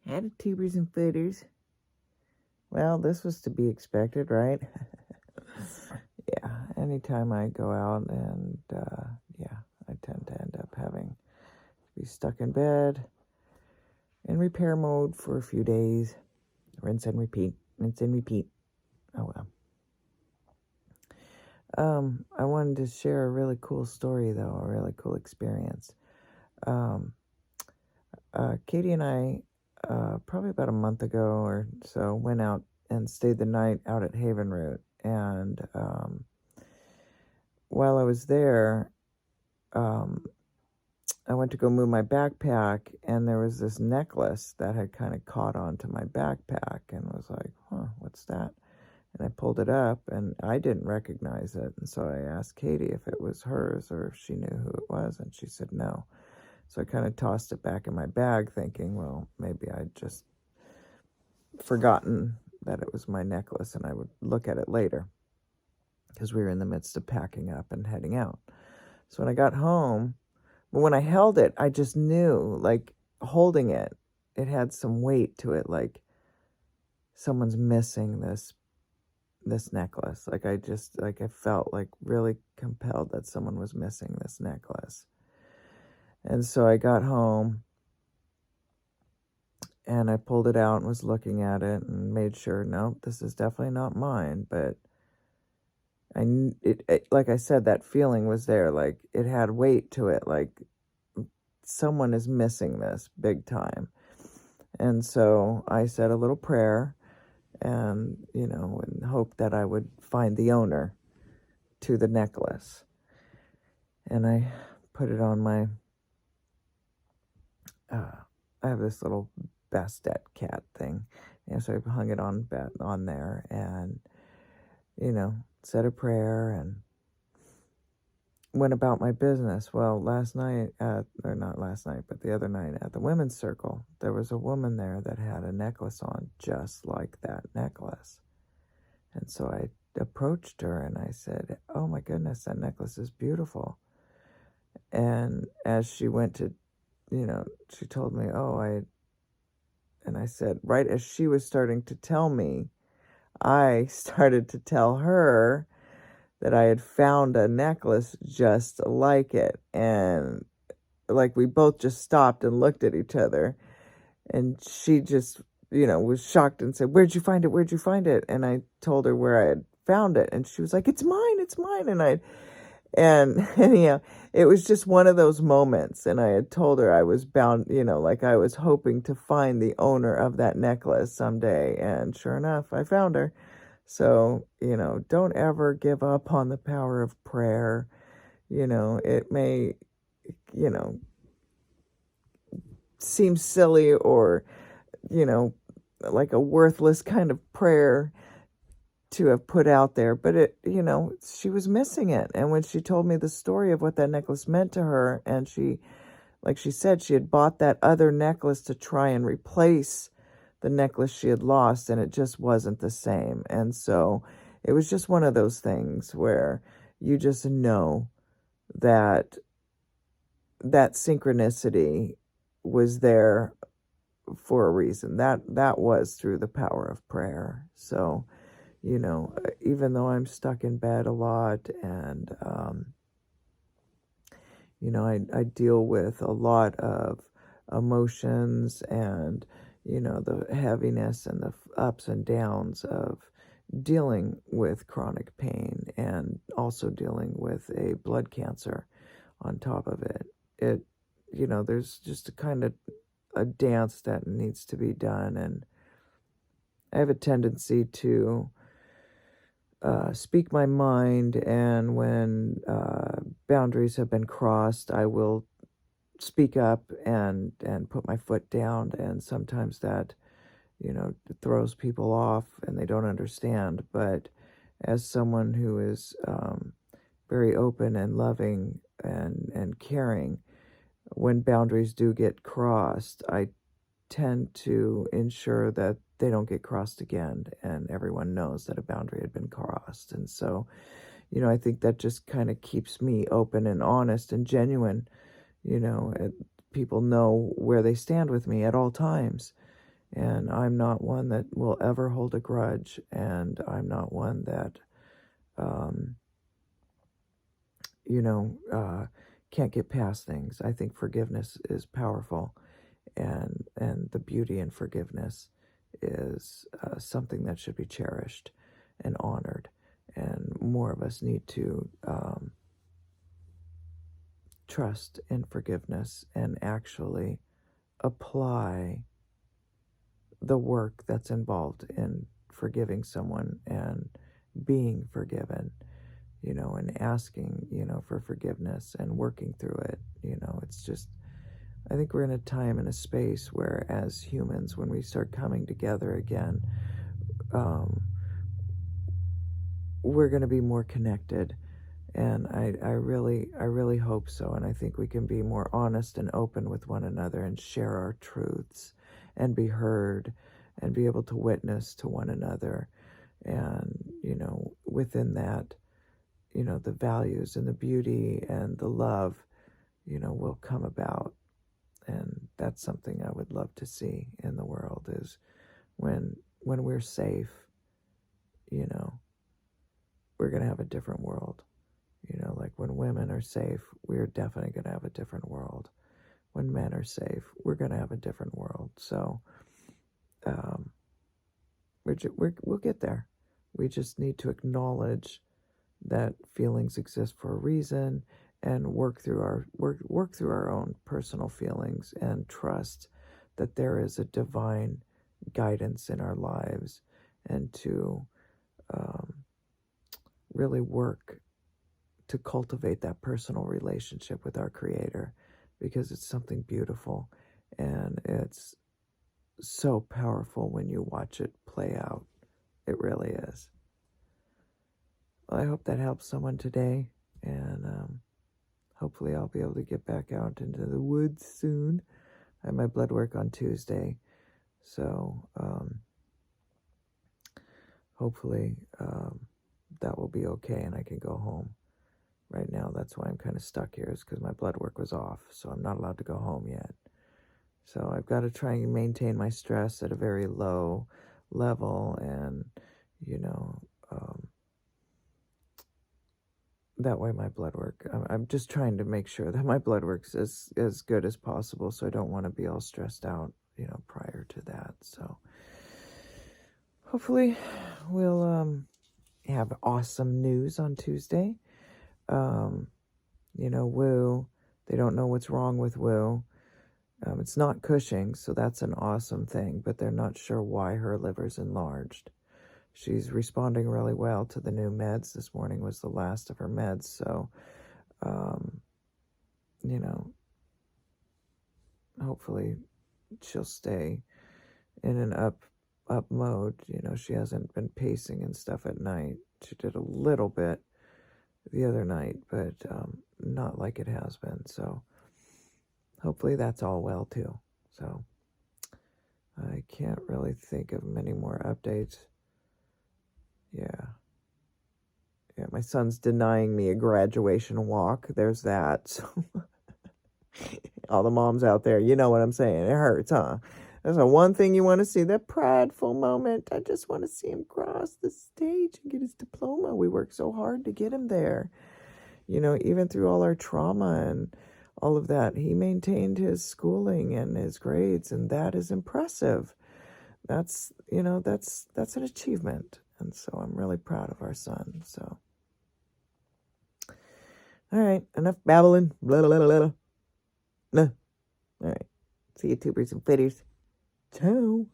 Attitubers and footers. Well, this was to be expected, right? Yeah, anytime I go out and, yeah, I tend to end up having to be stuck in bed in repair mode for a few days. Rinse and repeat, rinse and repeat. Oh, well. I wanted to share a really cool story, though, a really cool experience. Katie and I, probably about a month ago or so, went out and stayed the night out at Haven Root. And while I was there, I went to go move my backpack, and there was this necklace that had kind of caught onto my backpack, and was like, huh, what's that? And I pulled it up, and I didn't recognize it. And so I asked Katie if it was hers or if she knew who it was, and she said no. So I kind of tossed it back in my bag, thinking, well, maybe I'd just forgotten that it was my necklace, and I would look at it later, because we were in the midst of packing up and heading out. So when I got home, when I held it, I just knew, like, holding it, it had some weight to it, like someone's missing this necklace. Like, I felt like really compelled that someone was missing this necklace. And so I got home and I pulled it out and was looking at it and made sure, no, this is definitely not mine. But like I said, that feeling was there. Like, it had weight to it. Like, someone is missing this big time. And so I said a little prayer and, and hoped that I would find the owner to the necklace. And I put it on my, I have this little Bastet cat thing. And so I hung it on there and, said a prayer and went about my business. Well, last night, or not last night, but the other night at the women's circle, there was a woman there that had a necklace on just like that necklace. And so I approached her and I said, oh my goodness, that necklace is beautiful. And as she went to, she told me, and I said, right as she was starting to tell me, I started to tell her that I had found a necklace just like it. And like, we both just stopped and looked at each other. And she just, was shocked and said, where'd you find it? Where'd you find it? And I told her where I had found it. And she was like, it's mine, it's mine. And anyhow, it was just one of those moments. And I had told her I was bound, like I was hoping to find the owner of that necklace someday. And sure enough, I found her. So, don't ever give up on the power of prayer. It may, seem silly or, like a worthless kind of prayer to have put out there, but it, she was missing it. And when she told me the story of what that necklace meant to her, and she, like she said, she had bought that other necklace to try and replace the necklace she had lost, and it just wasn't the same. And so it was just one of those things where you just know that that synchronicity was there for a reason. That was through the power of prayer. So, even though I'm stuck in bed a lot and, I deal with a lot of emotions and, the heaviness and the ups and downs of dealing with chronic pain and also dealing with a blood cancer on top of it. There's just a kind of a dance that needs to be done. And I have a tendency to speak my mind, and when boundaries have been crossed, I will speak up and put my foot down, and sometimes that throws people off and they don't understand. But as someone who is very open and loving and caring, when boundaries do get crossed, I tend to ensure that they don't get crossed again, and everyone knows that a boundary had been crossed. And so, I think that just kind of keeps me open and honest and genuine. People know where they stand with me at all times. And I'm not one that will ever hold a grudge, and I'm not one that, um, you know, can't get past things. I think forgiveness is powerful, and the beauty in forgiveness is something that should be cherished and honored. And more of us need to trust in forgiveness and actually apply the work that's involved in forgiving someone and being forgiven, and asking, for forgiveness and working through it. It's just, I think we're in a time and a space where, as humans, when we start coming together again, um, we're going to be more connected. And I really hope so. And I think we can be more honest and open with one another and share our truths and be heard and be able to witness to one another. And, within that, the values and the beauty and the love, will come about. And that's something I would love to see in the world, is when we're safe, we're going to have a different world. Like when women are safe, we're definitely going to have a different world. When men are safe, we're going to have a different world. So we'll get there. We just need to acknowledge that feelings exist for a reason, and work through our own personal feelings, and trust that there is a divine guidance in our lives, and to really work to cultivate that personal relationship with our Creator, because it's something beautiful, and it's so powerful when you watch it play out. It really is. Well, I hope that helps someone today, and hopefully I'll be able to get back out into the woods soon. I have my blood work on Tuesday, so hopefully that will be okay and I can go home. Right now, that's why I'm kind of stuck here, is because my blood work was off, so I'm not allowed to go home yet. So I've got to try and maintain my stress at a very low level, and, that way my blood work, I'm just trying to make sure that my blood work's as good as possible, so I don't want to be all stressed out, prior to that. So hopefully we'll have awesome news on Tuesday. Woo, they don't know what's wrong with Woo. It's not Cushing's, so that's an awesome thing, but they're not sure why her liver's enlarged. She's responding really well to the new meds. This morning was the last of her meds, so, hopefully she'll stay in an up mode. She hasn't been pacing and stuff at night. She did a little bit the other night, but not like it has been. So hopefully that's all well too. So I can't really think of many more updates. Yeah, my son's denying me a graduation walk. There's that. So all the moms out there, you know what I'm saying. It hurts, huh? That's the one thing you want to see, that prideful moment. I just want to see him cross the stage and get his diploma. We worked so hard to get him there. Even through all our trauma and all of that, he maintained his schooling and his grades, and that is impressive. That's an achievement. And so I'm really proud of our son. So, all right, enough babbling. Blah, blah, blah, blah. No. All right. See you, tubers and fitters. Ciao.